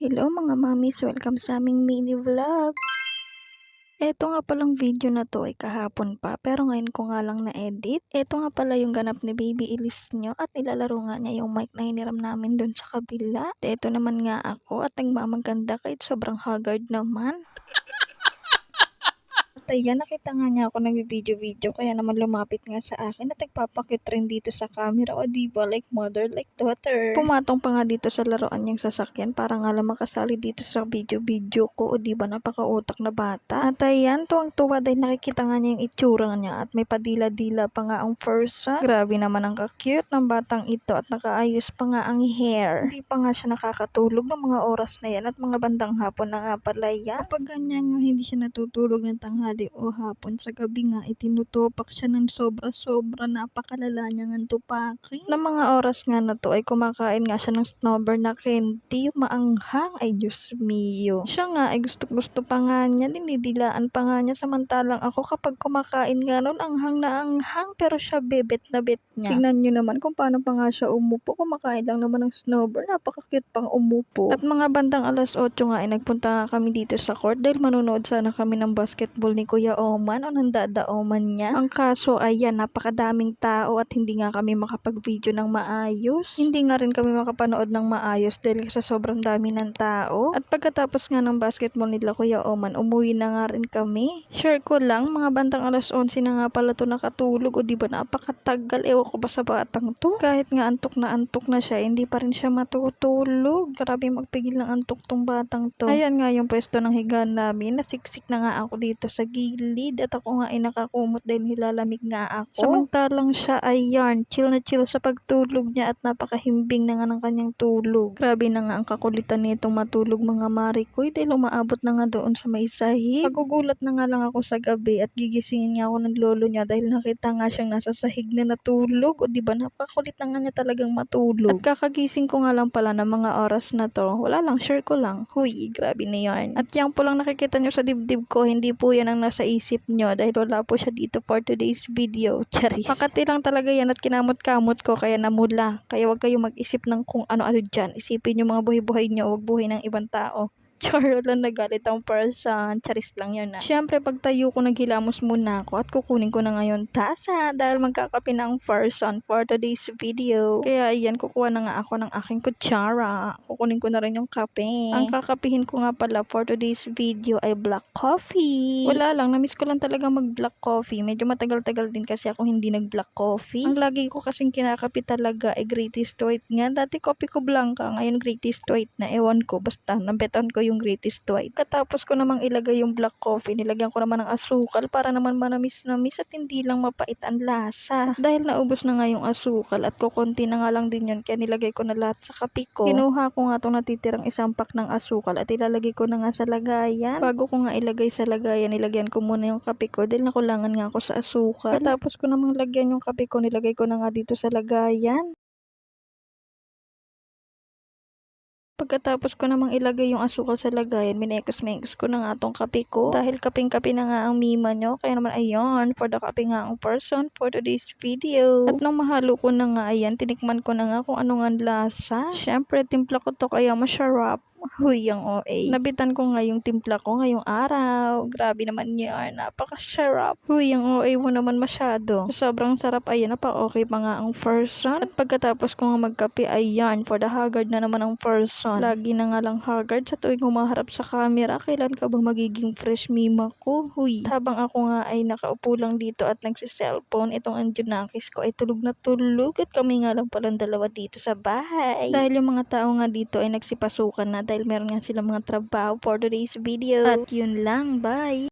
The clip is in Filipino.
Hello mga mamis, welcome sa aming mini vlog. Eto nga palang video na to ay kahapon pa pero ngayon ko nga lang na-edit. Eto nga pala yung ganap ni Baby Elise nyo at nilalaro nga niya yung mic na hiniram namin dun sa kabila. Eto naman nga ako at nagmamaganda kahit sobrang haggard naman. At ayan, nakita nga niya ako nagbi-video-video kaya naman lumapit nga sa akin at nagpapakit rin dito sa camera. O diba, like mother, like daughter. Pumatong pa nga dito sa laruan niyang sasakyan para nga lang makasali dito sa video-video ko. O diba, napaka-utak na bata. At ayan, tuwang-tuwa dahil nakikita nga niya yung itsura niya at may padila-dila pa nga ang person. Grabe naman ang ka-cute ng batang ito at nakaayos pa nga ang hair. Hindi pa nga siya nakakatulog ng mga oras na yan at mga bandang hapon na nga pala yan. Kapag ganyan nga hindi siya natutulog ng tanghali o hapon, sa gabi nga itinutupak siya ng sobra-sobra, napakalala niya ng tupakin. Ng mga oras nga na to ay kumakain nga siya ng snowber na candy, yung maanghang. Ay Diyos mio. Siya nga ay gusto pa nga niya, dinidilaan pa nga niya, samantalang ako kapag kumakain nga nun, anghang na anghang, pero siya bebet na bet niya. Tignan nyo naman kung paano pa nga siya umupo, kumakain lang naman ng snowber, napaka-cute pang umupo. At mga bandang alas 8 nga ay nagpunta nga kami dito sa court dahil manonood sana kami ng basketball ni Kuya Oman o ng Dada Oman niya. Ang kaso ayan, napakadaming tao at hindi nga kami makapag-video ng maayos. Hindi nga rin kami makapanood ng maayos dahil sa sobrang dami ng tao. At pagkatapos nga ng basketball nila Kuya Oman, umuwi na nga rin kami. Share ko lang, mga bandang alas 11 na nga pala to nakatulog. O diba, napakatagal, ewan ko ba sa batang to. Kahit nga antok na siya, hindi pa rin siya matutulog. Grabe magpigil ng antok tong batang to. Ayan nga yung pwesto ng higaan namin. Nasiksik na nga ako dito sa gilid at ako nga ay nakakumot dahil nilalamig nga ako. Samantalang siya ay yarn, chill na chill sa pagtulog niya at napakahimbing na nga ng kanyang tulog. Grabe na nga ang kakulitan nitong matulog mga marikoy dahil umaabot na nga doon sa may sahig. Magugulat na nga lang ako sa gabi at gigisingin nga ako ng lolo niya dahil nakita nga siyang nasa sahig na natulog. O diba, napakakulit na nga niya talagang matulog. At kakagising ko nga lang pala ng mga oras na to. Wala lang, share ko lang. Huy, grabe na yarn. At yan po lang nakikita nyo sa dibdib ko, hindi po yan ang nasa isip nyo dahil wala po siya dito for today's video. Charis. Makati lang talaga yan at kinamot-kamot ko kaya namula. Kaya wag kayong mag-isip ng kung ano-ano dyan. Isipin yung mga buhay-buhay nyo, wag buhay ng ibang tao. Char, lang nagalit ang person. Charis lang yun na. Siyempre, pagtayo ko, naghilamos muna ako at kukunin ko na ngayon tasa dahil magkakape na ang person for today's video. Kaya ayan, kukuha na nga ako ng aking kutsara. Kukunin ko na rin yung kape. Ang kakapihin ko nga pala for today's video ay black coffee. Wala lang, namiss ko lang talaga mag black coffee. Medyo matagal-tagal din kasi ako hindi nag black coffee. Ang lagi ko kasing kinakape talaga ay greatest white nga. Dati kopi ko blanca, ngayon greatest white na. Ewan ko, basta nabetan ko yung greatest white. Katapos ko namang ilagay yung black coffee, nilagyan ko naman ng asukal para naman manamis-namis at hindi lang mapait ang lasa. Dahil naubos na nga yung asukal at kukunti na nga lang din yun, kaya nilagay ko na lahat sa kape ko. Kinuha ko nga itong natitirang isang pack ng asukal at ilalagay ko na nga sa lagayan. Bago ko nga ilagay sa lagayan, nilagyan ko muna yung kape ko dahil nakulangan nga ako sa asukal. Katapos ko namang lagyan yung kape ko, nilagay ko na nga dito sa lagayan. Pagkatapos ko namang ilagay yung asukal sa lagayan, minekos-mekos ko na nga tong kape ko. Dahil kapeng-kape na nga ang mima nyo, kaya naman ayun, for the kape nga ang person for today's video. At nung mahalo ko na nga, ayan, tinikman ko na nga kung ano nga lasa. Syempre, timpla ko to kaya masarap. Huy, ang OA. Nabitan ko nga yung timpla ko ngayong araw. Grabe naman yan. Napakasarap. Huy, ang OA mo naman masyado. Sobrang sarap. Ayan, napa-okay pa nga ang person. At pagkatapos ko nga magkape, ayan, for the haggard na naman ang person. Lagi na nga lang haggard sa tuwing humaharap sa camera. Kailan ka ba magiging fresh mima ko? Huy. Habang ako nga ay nakaupo lang dito at nagsi-cellphone, itong Anjunakis ko ay tulog na tulog. At kami nga lang palang dalawa dito sa bahay. Dahil yung mga tao nga dito ay nagsipasukan na dahil meron nga silang mga trabaho for today's video. At yun lang, bye!